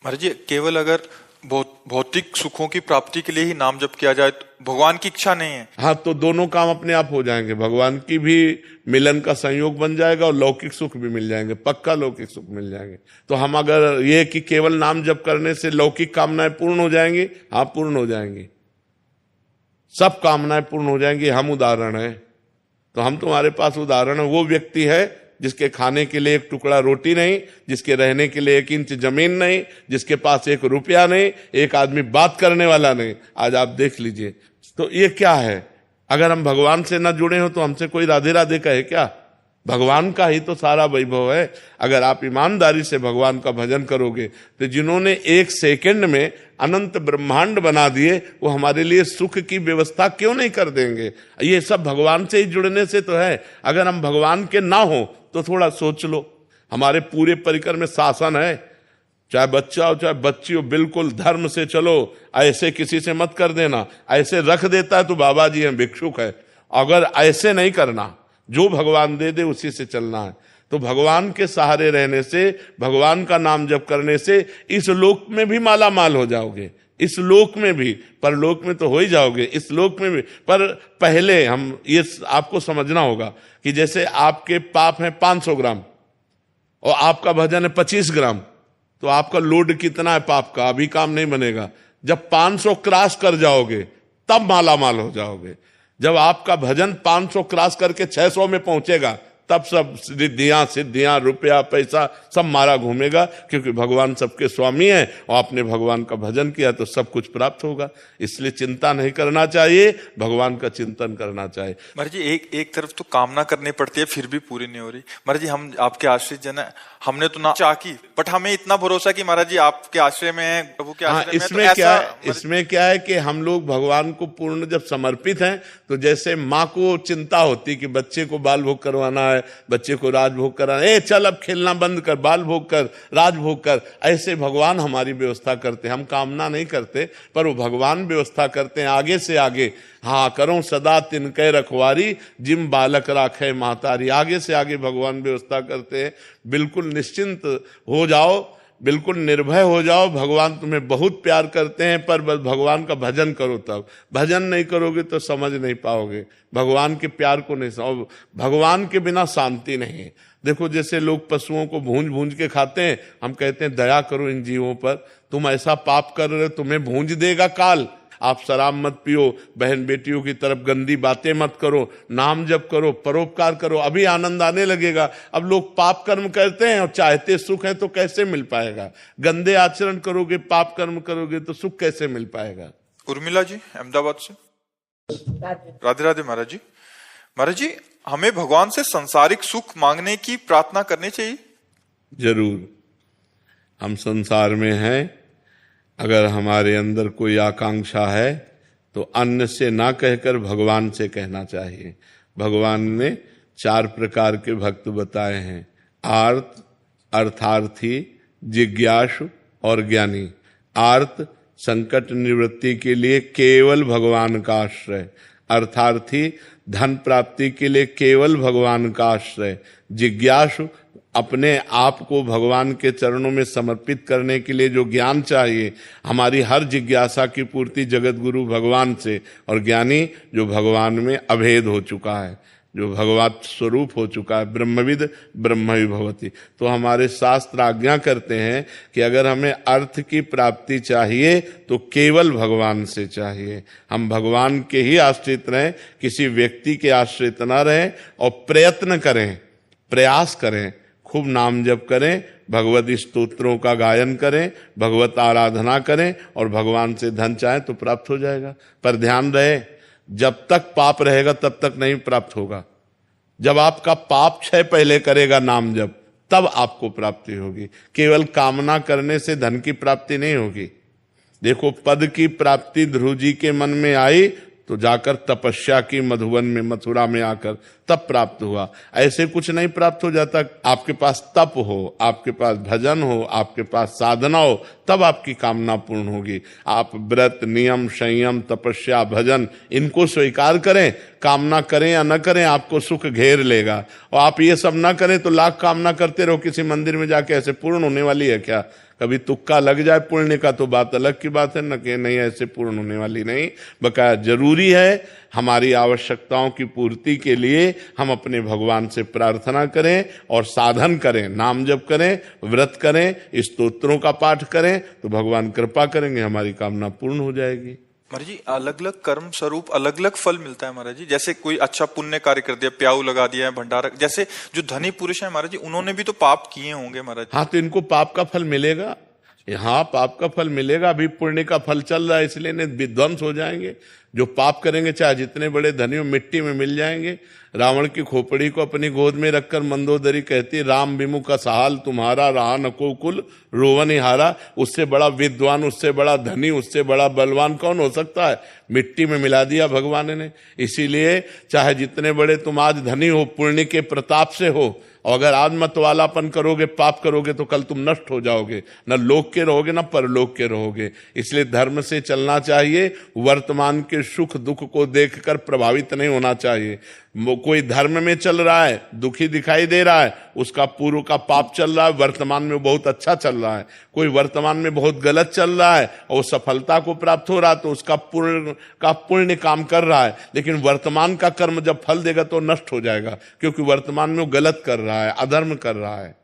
महाराज जी, केवल अगर भौतिक सुखों की प्राप्ति के लिए ही नाम जप किया जाए तो भगवान की इच्छा नहीं है। हाँ, तो दोनों काम अपने आप हो जाएंगे, भगवान की भी मिलन का संयोग बन जाएगा और लौकिक सुख भी मिल जाएंगे, पक्का लौकिक सुख मिल जाएंगे। तो हम अगर ये कि केवल नाम जप करने से लौकिक कामनाएं पूर्ण हो जाएंगी, हाँ पूर्ण हो जाएंगी, सब कामनाएं पूर्ण हो जाएंगी। हम उदाहरण है, तो हम तुम्हारे पास उदाहरण है। वो व्यक्ति है जिसके खाने के लिए एक टुकड़ा रोटी नहीं, जिसके रहने के लिए 1 इंच जमीन नहीं, जिसके पास 1 रुपया नहीं, एक आदमी बात करने वाला नहीं। आज आप देख लीजिए, तो ये क्या है? अगर हम भगवान से न जुड़े हो तो हमसे कोई राधे राधे कहे क्या? भगवान का ही तो सारा वैभव है। अगर आप ईमानदारी से भगवान का भजन करोगे तो जिन्होंने 1 सेकंड में अनंत ब्रह्मांड बना दिए, वो हमारे लिए सुख की व्यवस्था क्यों नहीं कर देंगे? ये सब भगवान से ही जुड़ने से तो है। अगर हम भगवान के ना हो तो थोड़ा सोच लो, हमारे पूरे परिकर में शासन है, चाहे बच्चा हो चाहे बच्ची हो, बिल्कुल धर्म से चलो, ऐसे किसी से मत कर देना। ऐसे रख देता है तो बाबा जी हैं, भिक्षुक है। अगर ऐसे नहीं करना, जो भगवान दे दे उसी से चलना है। तो भगवान के सहारे रहने से, भगवान का नाम जप करने से इस लोक में भी माला माल हो जाओगे, इस लोक में भी, परलोक में तो हो ही जाओगे, इस लोक में भी। पर पहले हम ये आपको समझना होगा कि जैसे आपके पाप हैं 500 ग्राम और आपका भजन है 25 ग्राम, तो आपका लोड कितना है पाप का? अभी काम नहीं बनेगा। जब 500 क्रॉस कर जाओगे तब माला माल हो जाओगे। जब आपका भजन 500 क्रॉस करके 600 में पहुंचेगा तब सब सिद्धियां, रुपया, पैसा सब मारा घूमेगा, क्योंकि भगवान सबके स्वामी है और आपने भगवान का भजन किया तो सब कुछ प्राप्त होगा। इसलिए चिंता नहीं करना चाहिए, भगवान का चिंतन करना चाहिए। महाराज जी, एक तरफ तो कामना करनी पड़ती है फिर भी पूरी नहीं हो रही। महाराज जी, हम आपके आश्रित जन है, हमने तो ना चाह की, बट हमें इतना भरोसा कि महाराज जी आपके आश्रय में है, प्रभु के आश्रय में। इसमें क्या है कि हम लोग भगवान को पूर्ण जब समर्पित हैं, तो जैसे माँ को चिंता होती कि बच्चे को बाल भोग करवाना है, बच्चे को राजभोग कराना, ए चल अब खेलना बंद कर, बाल भोग कर, राजभोग कर, ऐसे भगवान हमारी व्यवस्था करते हैं। हम कामना नहीं करते, पर वो भगवान व्यवस्था करते हैं आगे से आगे। हाँ, करो सदा तिनके रखवारी, जिम बालक राखे महतारी। आगे से आगे भगवान व्यवस्था करते हैं। बिल्कुल निश्चिंत हो जाओ, बिल्कुल निर्भय हो जाओ, भगवान तुम्हें बहुत प्यार करते हैं। पर बस भगवान का भजन करो, तब भजन नहीं करोगे तो समझ नहीं पाओगे, भगवान के प्यार को नहीं समझ। भगवान के बिना शांति नहीं है। देखो, जैसे लोग पशुओं को भूंज भूंज के खाते हैं, हम कहते हैं दया करो इन जीवों पर, तुम ऐसा पाप कर रहे हो, तुम्हें भूंज देगा काल। आप शराब मत पियो, बहन बेटियों की तरफ गंदी बातें मत करो, नाम जप करो, परोपकार करो, अभी आनंद आने लगेगा। अब लोग पाप कर्म करते हैं और चाहते सुख है, तो कैसे मिल पाएगा? गंदे आचरण करोगे, पाप कर्म करोगे तो सुख कैसे मिल पाएगा? उर्मिला जी अहमदाबाद से। राधे राधे महाराज जी। महाराज जी, हमें भगवान से संसारिक सुख मांगने की प्रार्थना करनी चाहिए? जरूर। हम संसार में हैं, अगर हमारे अंदर कोई आकांक्षा है तो अन्य से ना कहकर भगवान से कहना चाहिए। भगवान ने 4 प्रकार के भक्त बताए हैं, आर्त, अर्थार्थी, जिज्ञासु और ज्ञानी। आर्त, संकट निवृत्ति के लिए केवल भगवान का आश्रय। अर्थार्थी, धन प्राप्ति के लिए केवल भगवान का आश्रय। जिज्ञासु, अपने आप को भगवान के चरणों में समर्पित करने के लिए जो ज्ञान चाहिए, हमारी हर जिज्ञासा की पूर्ति जगत गुरु भगवान से। और ज्ञानी, जो भगवान में अभेद हो चुका है, जो भगवत स्वरूप हो चुका है, ब्रह्मविद ब्रह्मविभवति। तो हमारे शास्त्र आज्ञा करते हैं कि अगर हमें अर्थ की प्राप्ति चाहिए तो केवल भगवान से चाहिए। हम भगवान के ही आश्रित रहें, किसी व्यक्ति के आश्रित न रहें, और प्रयत्न करें, प्रयास करें, खूब नाम जप करें, भगवत स्तोत्रों का गायन करें, भगवत आराधना करें, और भगवान से धन चाहें तो प्राप्त हो जाएगा। पर ध्यान रहे, जब तक पाप रहेगा तब तक नहीं प्राप्त होगा। जब आपका पाप क्षय पहले करेगा नाम जप, तब आपको प्राप्ति होगी। केवल कामना करने से धन की प्राप्ति नहीं होगी। देखो, पद की प्राप्ति ध्रुव जी के मन में आई तो जाकर तपस्या की मधुवन में, मथुरा में आकर तब प्राप्त हुआ। ऐसे कुछ नहीं प्राप्त हो जाता। आपके पास तप हो, आपके पास भजन हो, आपके पास साधना हो, तब आपकी कामना पूर्ण होगी। आप व्रत, नियम, संयम, तपस्या, भजन इनको स्वीकार करें, कामना करें या न करें, आपको सुख घेर लेगा। और आप ये सब ना करें तो लाख कामना करते रहो, किसी मंदिर में जाके ऐसे पूर्ण होने वाली है क्या? कभी तुक्का लग जाए पुण्य का तो बात अलग की बात है, न कि नहीं ऐसे पूर्ण होने वाली नहीं। बकाया जरूरी है हमारी आवश्यकताओं की पूर्ति के लिए हम अपने भगवान से प्रार्थना करें और साधन करें, नाम जप करें, व्रत करें, स्तोत्रों का पाठ करें, तो भगवान कृपा करेंगे, हमारी कामना पूर्ण हो जाएगी। महाराज जी अलग अलग कर्म स्वरूप अलग अलग फल मिलता है महाराज जी। जैसे कोई अच्छा पुण्य कार्य कर दिया, प्याऊ लगा दिया है, भंडारा, जैसे जो धनी पुरुष है महाराज जी उन्होंने भी तो पाप किए होंगे महाराज जी। हाँ, तो इनको पाप का फल मिलेगा, हाँ पाप का फल मिलेगा। अभी पुण्य का फल चल रहा है, इसलिए नहीं विध्वंस हो जाएंगे। जो पाप करेंगे चाहे जितने बड़े धनी हो, मिट्टी में मिल जाएंगे। रावण की खोपड़ी को अपनी गोद में रखकर मंदोदरी कहती, राम विमुख सहाल तुम्हारा, रहा नको कुल रोवन हारा। उससे बड़ा विद्वान, उससे बड़ा धनी, उससे बड़ा बलवान कौन हो सकता है? मिट्टी में मिला दिया भगवान ने। इसीलिए चाहे जितने बड़े तुम आज धनी हो, पुण्य के प्रताप से हो, और अगर आज मतवालापन करोगे, पाप करोगे, तो कल तुम नष्ट हो जाओगे, न लोक के रहोगे न परलोक के रहोगे। इसलिए धर्म से चलना चाहिए, वर्तमान के सुख दुख को देखकर प्रभावित नहीं होना चाहिए। कोई धर्म में चल रहा है, दुखी दिखाई दे रहा है, उसका पूर्व का पाप चल रहा है, वर्तमान में बहुत अच्छा चल रहा है। कोई वर्तमान में बहुत गलत चल रहा है और सफलता को प्राप्त हो रहा है, तो उसका पुण्य काम कर रहा है, लेकिन वर्तमान का कर्म जब फल देगा तो नष्ट हो जाएगा, क्योंकि वर्तमान में वो गलत कर रहा है, अधर्म कर रहा है।